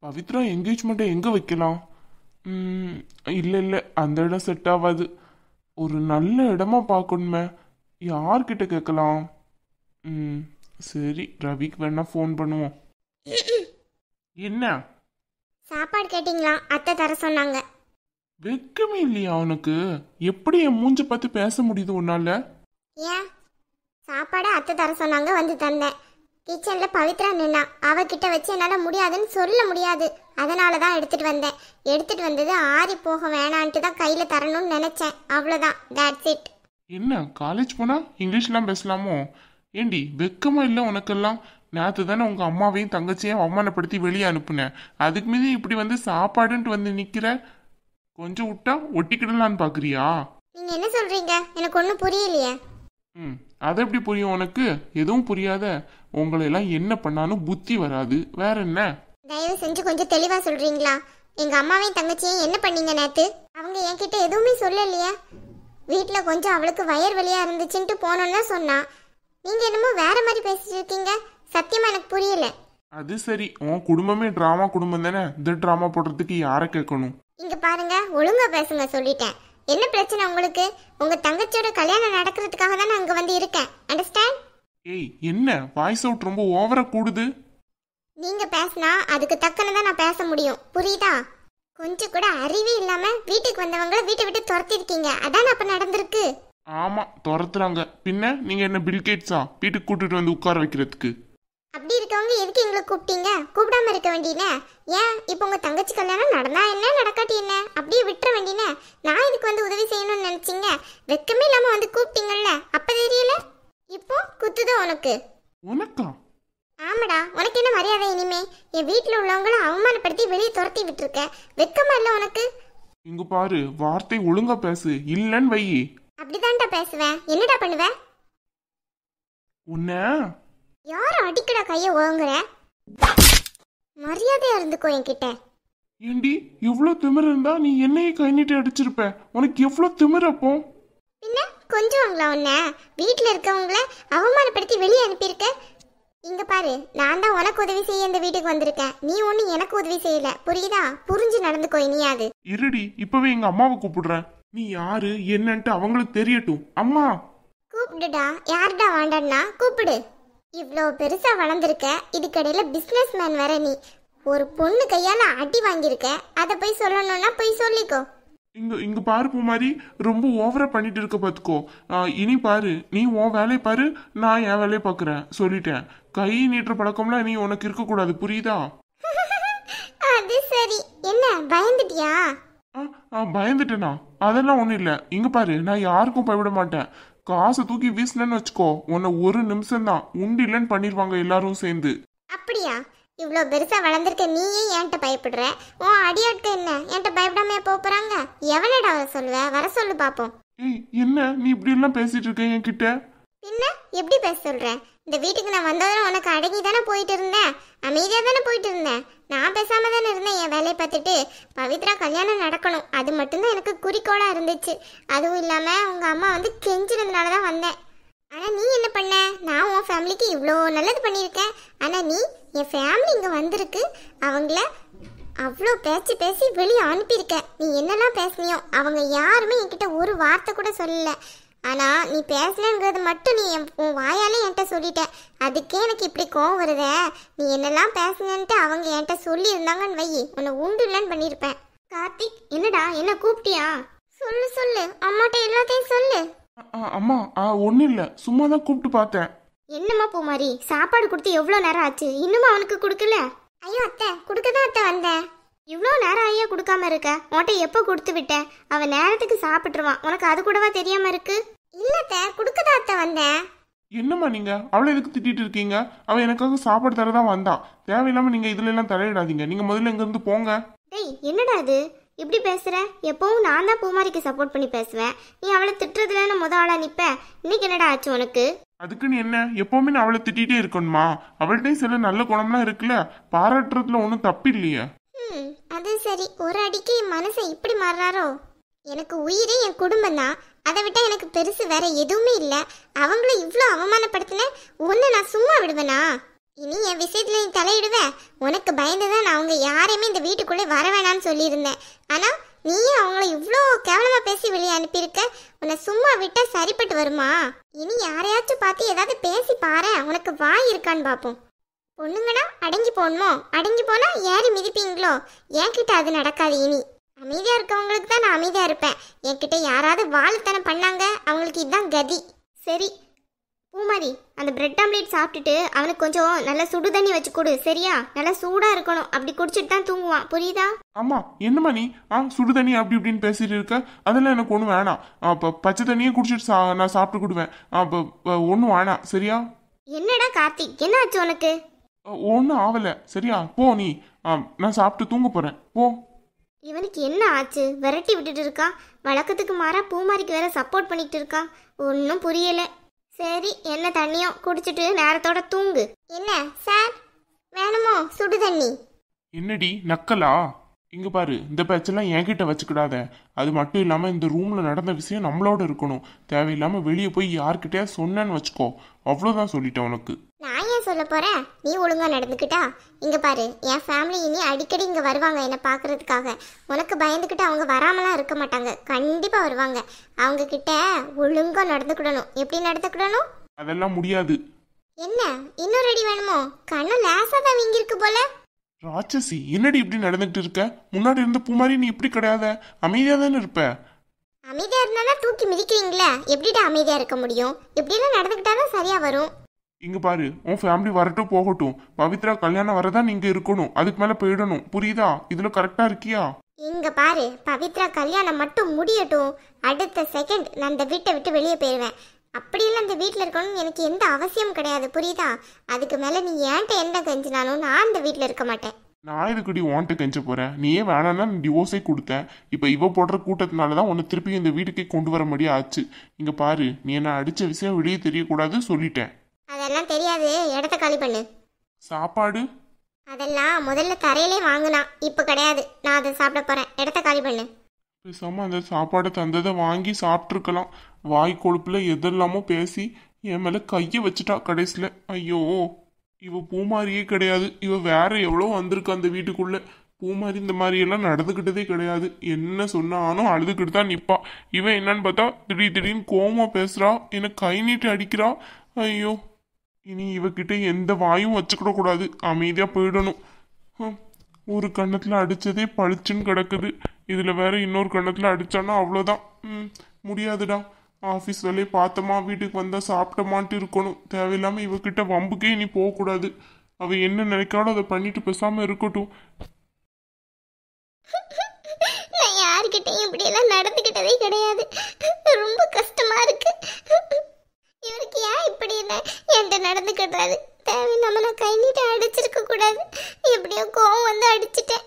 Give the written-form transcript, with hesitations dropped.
பவித்ரா என்கேஜ்மெண்ட்டை எங்கே வைக்கலாம்? இல்லை இல்லை, அந்த இடம் செட் ஆகாது. ஒரு நல்ல இடமா பார்க்கணுமே. யார்கிட்ட கேட்கலாம்? சரி, ரவிக்கு வேணா ஃபோன் பண்ணுவோம். என்ன சாப்பாடு கேட்டிங்களா? அத்தை தர சொன்னாங்க. வெக்கமே இல்லையா உனக்கு? எப்படி என் மூஞ்ச பார்த்து பேச முடியுது உன்னால? ஏன்? சாப்பாடு அத்தை தர சொன்னாங்க, வந்து தந்தேன். கிச்சன்ல பவித்ரா நின்னா, அவகிட்ட வச்சு என்னால முடியாதுன்னு சொல்ல முடியாது. அதனால தான் எடுத்துட்டு வந்தேன். எடுத்துட்டு வந்தது ஆறி போக வேணான்ட்டு தான் கையில தரணும்னு நினைச்சேன். அவ்வளோதான், தட்ஸ் இட். என்ன காலேஜ் போனா இங்கிலீஷ்லாம் பேசலாமோ? ஏண்டி வெக்கமா இல்லை உனக்கெல்லாம்? நேற்று தானே உங்க அம்மாவையும் தங்கச்சியும் அவமானப்படுத்தி வெளியே அனுப்புனேன். அதுக்கு மீது இப்படி வந்து சாப்பாடுன்ட்டு வந்து நிக்கிற. கொஞ்சம் விட்டா ஒட்டிக்கிடலான்னு பாக்குறியா? நீங்க என்ன சொல்றீங்க? எனக்கு ஒன்றும் புரியலையே. அது எப்படி புரியும் உனக்கு? எதுவும் புரியாத. உங்களை எல்லாம் என்ன பண்ணாலும் புத்தி வராது, வேற என்ன? தயவு செஞ்சு கொஞ்சம் தெளிவா சொல்றீங்களா? எங்க அம்மாவையும் தங்கச்சியும் என்ன பண்ணீங்க நேத்து? அவங்க என்கிட்ட எதுவுமே சொல்லலையே. வீட்டுல கொஞ்சம் அவளுக்கு வயிறு வலியா இருந்துச்சுன்ட்டு போனோன்னு தான் சொன்னா. நீங்க என்னமோ வேற மாதிரி பேசிட்டு இருக்கீங்க. சத்தியமா எனக்கு புரியல. அது சரி, உன் குடும்பமே டிராமா குடும்பம் தானே. இந்த டிராமா போடுறதுக்கு யாரை கேட்கணும்? இங்க பாருங்க, ஒழுங்கா பேசுங்க சொல்லிட்டேன். என்ன பிரச்சனை உங்களுக்கு? உங்க தங்கச்சியோட கல்யாணம் நடக்கிறதுக்காக தான் நான் அங்க வந்து இருக்கேன். அண்டர்ஸ்டாண்ட்? ஏய், என்ன வாய்ஸ் அவுட் ரொம்ப ஓவரா கூடுது? நீங்க பேசினா அதுக்கு தக்கனதான் நான் பேச முடியும், புரியுதா? கொஞ்சம் கூட அறிவே இல்லாம வீட்டுக்கு வந்தவங்கள வீட்டை விட்டு துரத்திருக்கீங்க. அதான் அப்ப நடந்திருக்கு. ஆமா, துரத்துறாங்க. பின்ன நீங்க என்ன பில்கேட்ஸா வீட்டுக்கு கூட்டிட்டு வந்து உட்கார வைக்கிறதுக்கு? அப்படி இருக்கவங்க எதுக்கு எங்களை கூப்பிட்டீங்க? கூப்பிடாம இருக்க வேண்டியனே. ஏன் இப்போ உங்க தங்கச்சி கல்யாணம் நடந்தா என்ன, நடக்காட்டி என்ன, அப்படியே விட்டுற வேண்டியனே. நான் இதுக்கு வந்து உதவி செய்யணும்னு நினைச்சீங்க. வெக்கமே இல்லாம வந்து கூப்பிட்டீங்கல்ல, அப்ப தெரியல. இப்போ குத்துதான் உனக்கு. உனக்கா? ஆமாடா, உனக்கு என்ன மரியாதை இனிமே? என் வீட்டுல உள்ளவங்கள அவமானப்படுத்தி வெளியே துரத்தி விட்டுருக்க. வெக்கமா இல்ல உனக்கு? இங்க பாரு, வார்த்தை ஒழுங்கா பேசு, இல்லன்னு வை. அப்படிதான்டா பேசுவேன். என்னடா பண்ணுவேன்? உன்ன யார அடிக்கடா கைய ஓங்குற? மரியாதையா இருந்துக்கோ என்கிட்ட. ஏண்டி எவ்வளவு திமிரு இருந்தா நீ என்னையே கை நீட்டி அடிச்சிருப்ப? உனக்கு எவ்வளவு திமிரு அப்போ? பின்ன கொஞ்சம்ங்களா உன்ன? வீட்டுல இருக்கவங்கள அவமானப்படுத்தி வெளியே அனுப்பியிருக்க. இங்க பாரு, நான் தான் உனக்கு உதவி செய்ய இந்த வீட்டுக்கு வந்திருக்கேன். நீ ஒண்ணு எனக்கு உதவி செய்யல, புரியுதா? புரிஞ்சு நடந்துக்கோ இனியாது. இருடி, இப்பவே எங்க அம்மாவை கூப்பிடுறேன். நீ யாரு என்னன்ட்டு அவங்களுக்கு தெரியட்டும். அம்மா கூப்பிடுடா. யாருடா வாண்டன்னா கூப்பிடு. இவ்வளோ பெருசா வளர்ந்துருக்க, இதுக்கடையில பிசினஸ் மேன் வர நீ. ஒரு பொண்ணு கையால அடி வாங்கியிருக்க. அதை போய் சொல்லணும்னா போய் சொல்லிக்கோ. இங்க இங்க பாரு பூமாரி, ரொம்ப ஓவரா பண்ணிட்டு இருக்க பாத்துக்கோ. இனி பாரு, நீ உன் வேலையை பாரு, நான் என் வேலையை பாக்குறேன். சொல்லிட்டேன், கை நீட்டுற பழக்கம்லாம் நீ உனக்கு இருக்க கூடாது, புரியுதா? அது சரி. என்ன பயந்துட்டியா? பயந்துட்டேனா? அதெல்லாம் ஒண்ணும் இல்ல. இங்க பாரு, நான் யாருக்கும் பயப்பட மாட்டேன். காசை தூக்கி வீசினேன்னு வச்சுக்கோ, உன்னை ஒரு நிமிஷம் தான் உண்டு இல்லைன்னு பண்ணிருவாங்க எல்லாரும் சேர்ந்து. அப்படியா? இவ்வளோ பெருசா வளர்ந்துருக்க நீயே என்கிட்ட பயப்படுற? உன் அடியாட்கு என்ன என்கிட்ட பயப்படாம போறாங்க? எவனடா சொல்லுவ? வர சொல்லு பாப்போம். ஏய், என்ன நீ இப்படி எல்லாம் பேசிட்டு இருக்க என்கிட்ட? பின்ன எப்படி பேச சொல்ற? இந்த வீட்டுக்கு நான் வந்ததும் உனக்கு அடங்கி தானே போயிட்டு இருந்தேன், அமைதியா தானே போயிட்டு இருந்தேன். நான் பேசாம தானே இருந்தேன் என் வேலையை பார்த்துட்டு. பவித்ரா கல்யாணம் நடக்கணும், அது மட்டும்தான் எனக்கு குறிக்கோளா இருந்துச்சு. அதுவும் இல்லாம உங்க அம்மா வந்து கெஞ்சினதுனால தான் வந்தேன். ஆனா நீ என்ன பண்ண? நான் உன் ஃபேமிலிக்கு இவ்வளோ நல்லது பண்ணியிருக்கேன். ஆனா நீ, என் ஃபேமிலி இங்க வந்திருக்கு, அவங்கள அவ்வளோ பேச்சு பேசி வெளியே அனுப்பியிருக்க. நீ என்னெல்லாம் பேசுனியோ அவங்க யாருமே என்கிட்ட ஒரு வார்த்தை கூட சொல்லல. ஆனா நீ பேசலங்கிறது மட்டும் நீ உன் வாயாலே என்கிட்ட சொல்லிட்ட. அதுக்கே எனக்கு இப்படி கோவம் வருத. நீ என்னெல்லாம் பேசுனன்ட்டு அவங்க என்கிட்ட சொல்லி இருந்தாங்கன்னு வை, உன்னை உண்டு இல்லைன்னு பண்ணியிருப்பேன். கார்த்திக், என்னடா என்ன கூப்பிட்டியா? சொல்லு சொல்லு, அம்மாட்ட எல்லாத்தையும் சொல்லு. அம்மா ஒன்னும் இல்ல, சும்மா தான் கூப்பிட்டு பார்த்தேன். என்னம்மா பூமாரி, சாப்பாடு கொடுத்து எவ்வளோ நேரம் ஆச்சு, இன்னுமா அவனுக்கு கொடுக்கல? ஐயோ அத்தை, கொடுக்கதான் அத்தை வந்தேன். இவ்வளோ நேரம் ஐயா கொடுக்காம இருக்க? உன்கிட்ட எப்போ கொடுத்து விட்டேன்? அவன் நேரத்துக்கு சாப்பிட்டுருவான், உனக்கு அது கூடவா தெரியாம இருக்கு? இல்லத்த, கொடுக்கதான் அத்தை வந்தேன். என்னம்மா நீங்க அவளை எதுக்கு திட்டிட்டு இருக்கீங்க? அவன் எனக்காக சாப்பாடு தரதான் வந்தான். தேவையில்லாம நீங்க இதுல எல்லாம் தலையிடாதீங்க. நீங்க முதல்ல இங்க இருந்து போங்க. டேய், என்னடா இது இப்படி பேசுற? எப்பவும் நான் தான் பூமாரிக்கு சப்போர்ட் பண்ணி பேசுவேன். நீ அவளை திட்டுறதுல முத ஆளா நிப்ப. இன்னைக்கு என்னடா ஆச்சு உனக்கு? அதுக்கு நீ என்ன எப்பவுமே நான் அவளை திட்டிகிட்டே இருக்கணுமா? அவள்கிட்ட சில நல்ல குணம்லாம் இருக்குல்ல, பாராட்டுறதுல ஒன்றும் தப்பு இல்லையே. அது சரி, ஒரு அடிக்கு என் மனசை இப்படி மாறுறாரோ? எனக்கு உயிரே என் குடும்பம் தான். அதை விட்டா எனக்கு பெருசு வேற எதுவுமே இல்லை. அவங்கள இவ்வளோ அவமானப்படுத்தின உன்னை நான் சும்மா விடுவேனா? இனி என் விஷயத்துல நீ தலையிடுவ. உனக்கு பயந்துதான் நான் அவங்க யாரையுமே இந்த வீட்டுக்குள்ளே வர வேணாம்னு சொல்லியிருந்தேன். ஆனா நீயே அவங்கள இவ்வளோ கேவலமா பேசி வெளியே அனுப்பியிருக்க. உன்னை சும்மா விட்டா சரிப்பட்டு வருமா? இனி யாரையாச்சும் பார்த்து ஏதாவது பேசி பாரு, உனக்கு வாய் இருக்கான்னு பார்ப்போம். பொண்ணுங்கன்னா அடங்கி போகணுமோ? அடங்கி போனா ஏறி மிதிப்பீங்களோ? என்கிட்ட அது நடக்காது. இனி அமைதியா இருக்கவங்களுக்கு தான் நான் அமைதியா இருப்பேன். என்கிட்ட யாராவது வாழுத்தனம் பண்ணாங்க, அவங்களுக்கு இதுதான் கதி. சரி பூமாரி, அந்த பிரெட் ஆம்லேட் சாப்பிட்டுட்டு அவனுக்கு கொஞ்சம் நல்லா சுடு தண்ணி வச்சு கொடு, சரியா? நல்லா சூடா இருக்கணும், அப்படி குடிச்சிட்டு தான் தூங்குவான், புரியுதா? ஆமா, என்னம்மா நீ சுடு தண்ணி அப்படி இப்படின்னு பேசிட்டு இருக்க? அதெல்லாம் எனக்கு ஒன்றும் வேணாம். அப்போ பச்சை தண்ணியே குடிச்சிட்டு நான் சாப்பிட்டு கொடுவேன். அப்போ ஒன்றும் வேணாம், சரியா? என்னடா கார்த்திக், என்ன ஆச்சு உனக்கு? ஒன்றும் ஆகலை, சரியா? போ நீ. நான் சாப்பிட்டு தூங்க போறேன், போ. இவனுக்கு என்ன ஆச்சு? விரட்டி விட்டுட்டு இருக்கான். வழக்கத்துக்கு மாறா பூமாரிக்கு வேற சப்போர்ட் பண்ணிட்டு இருக்கான். ஒன்றும் புரியல. சரி, என்ன தண்ணியோ குடிச்சிட்டு நேரத்தோட தூங்கு. என்ன சார் வேணுமோ சுடு தண்ணி? என்னடி நக்கலா? இங்க பாரு, இந்த பேச்செல்லாம் என்கிட்ட வச்சுக்கிடாத. அது மட்டும் இல்லாம இந்த ரூம்ல நடந்த விஷயம் நம்மளோட இருக்கணும். தேவையில்லாம வெளியே போய் யார்கிட்டயா சொன்னேன்னு வச்சுக்கோ, அவ்வளவுதான் சொல்லிட்டேன் உனக்கு. நான் ஏன் சொல்ல போறேன்? நீ ஒழுங்கா நடந்துக்கிட்டா. இங்க பாரு, என் ஃபேமிலி இனி அடிக்கடி இங்க வருவாங்க என்ன பாக்குறதுக்காக. உனக்கு பயந்துக்கிட்டு அவங்க வராமலாம் இருக்க மாட்டாங்க, கண்டிப்பா வருவாங்க. அவங்க கிட்ட ஒழுங்கா நடந்துக்கிடணும். எப்படி நடந்துக்கிடணும்? அதெல்லாம் முடியாது. என்ன இன்னொரு அடி வேணுமோ? கண்ணு லேசா தான் வீங்கி இருக்கு போல. ராட்சசி, என்னடி இப்படி நடந்துட்டு இருக்க? முன்னாடி இருந்த பூமாரி நீ இப்படி கிடையாத, அமைதியா தானே இருப்ப. அமைதியா இருந்தா தூக்கி மிதிக்கிறீங்களே, எப்படிடா அமைதியா இருக்க முடியும்? எப்படிலாம் நடந்துக்கிட்டாதான் சரியா வரும். இங்க பாரு, உன் ஃபேமிலி வரட்டும் போகட்டும், பவித்ரா கல்யாணம் வரதான் நீங்க இருக்கணும். அதுக்கு மேல போயிடணும், புரியுதா? இதுல கரெக்டா இருக்கியா? இங்க பாரு, பவித்ரா கல்யாணம் மட்டும் முடியட்டும், அடுத்த செகண்ட் நான் இந்த வீட்டை விட்டு வெளியே போயிடுவேன். அப்படியெல்லாம் இந்த வீட்டில் இருக்கணும்னு எனக்கு எந்த அவசியம் கிடையாது, புரியுதா? அதுக்கு மேல நீ ஏன்ட்ட என்ன கெஞ்சினாலும் நான் இந்த வீட்டில் இருக்க மாட்டேன். நான் இதுக்குடி வாண்ட்டு கெஞ்ச போறேன்? நீயே வேணான்னா டிவோர்ஸே கொடுத்தேன். இப்போ இவ போடுற கூட்டத்தினாலதான் உன்னை திருப்பி இந்த வீட்டுக்கே கொண்டு வர முடியா ஆச்சு. இங்க பாரு, நீ என்ன அடிச்ச விஷயம் வெளியே தெரியக்கூடாது சொல்லிட்டேன். அதெல்லாம் தெரியாது, இடத்த காலி பண்ணு. சாப்பாடு அதெல்லாம் முதல்ல தரையிலே வாங்கினா, இப்ப கிடையாது. நான் அதை சாப்பிட போறேன், இடத்த காலி பண்ணு. பேசாம அந்த சாப்பாடை தந்ததை வாங்கி சாப்பிட்டுருக்கலாம். வாய் கொழுப்புல எதெல்லாமோ பேசி என் மேல கைய வச்சுட்டா கடைசியில. ஐயோ, இவ பூமாரியே கிடையாது, இவ வேற எவ்வளோ வந்திருக்க அந்த வீட்டுக்குள்ள. பூமாரி இந்த மாதிரி எல்லாம் நடந்துக்கிட்டதே கிடையாது. என்ன சொன்னாலும் அழுதுகிட்டு தான் நிப்பா. இவன் என்னன்னு பார்த்தா திடீர்னு கோவமா பேசுறா, என்ன கை நீட்டி அடிக்கிறா. ஐயோ, இனி இவகிட்ட எந்த வாயும் வச்சுக்கிட கூடாது, அமைதியா போயிடணும். ஒரு கண்ணத்துல அடிச்சதே பளிச்சுன்னு கிடக்குது, இதுல வேற இன்னொரு கண்ணத்துல அடிச்சானா அவ்வளோதான். முடியாதுடா. ஆஃபீஸ் வேலையை பார்த்தோமா, வீட்டுக்கு வந்தா சாப்பிட்டமான்ட்டு இருக்கணும். தேவையில்லாம இவகிட்ட வம்புக்கே இனி போகக்கூடாது. அவ என்ன நினைக்காலும் அதை பண்ணிட்டு பேசாம இருக்கட்டும். நான் யாருக்கிட்டையும் இப்படி எல்லாம் நடந்துக்கிட்டதே கிடையாது. ரொம்ப கஷ்டமா இருக்கு. இவருக்கு ஏன் இப்படி என்ன என்கிட்ட நடந்துக்கிட்டாரு? தேவையில்லாம நான் கை நீட்ட அடிச்சிருக்க கூடாது. எப்படியோ கோவம் வந்து அடிச்சிட்டேன்.